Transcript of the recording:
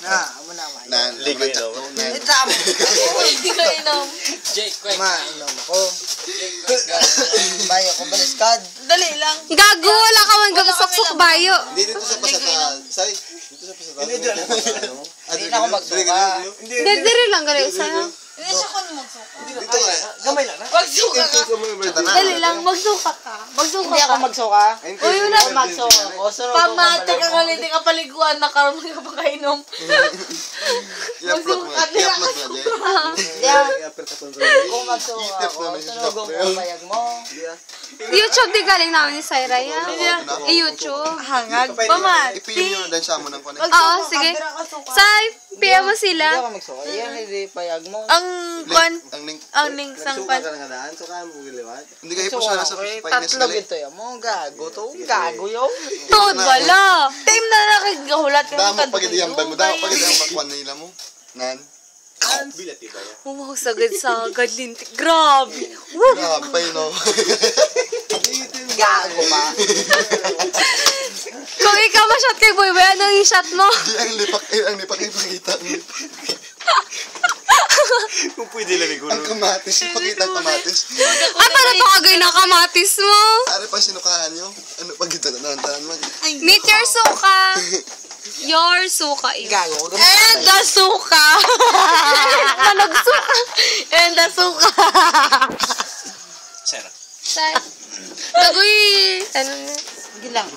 Amo na. Ligo inom. Hindi ko inom. Jake, quick. Inom ako. Bayo ko baliskad. Dali lang. Gago, wala ka man gabasok bayo. Hindi dito sa pasatan. Say, dito sa pasatan. Hindi na ako magsuka. Dere lang gali sa'yo. Hindi siya kung magsuka. Dito ka. Gamay lang na. Magsuka ka. Dali lang, magsuka ka. Magsuka Hindi ako ka. magsuka. Uy, wala. Magsuka ako. Pamate ka nga, hindi ka paliguan na karoon ka pa kainom. I-upload mo. I-upload mo, Jay. Kung magsuka ako, sunugong ko bayag mo. YouTube di galing namin ni Syra yan. YouTube. Hangag. Pamate. Ipin nyo na din siya mo ng connect. Oo, sige. Say, PM mo Hindi sila. ako magsuka. Yan, hindi payag mo. Ang kwan. Ang link. Ang link sang pan. Hindi kayo po siya nasa finance Tatlo gali. ito yan mo. Gago to. Gago yun. Tod wala. Time na nakagahulat ka Damo pag idiyambay mo. Damo pag idiyambay nila mo. Nan. Wow, sagad lintik. Grabe. Grabe pa yun, oh. Gago pa. Kung ikaw ma-shot kay Boy Boy, anong i-shot mo? Di, ang lipak ipakita. Kung pwede lang igulo. Ang kamatis. Ipakita ang kamatis. Paano to kagay na kamatis mo? Ano pa sinukahan nyo? Ano pa kita na tanan mo? Meet your suka. Your suka. Gago. And the suka. Manog suka. And the suka. Sarah. Say. Tagoy. Ano na? Sige lang.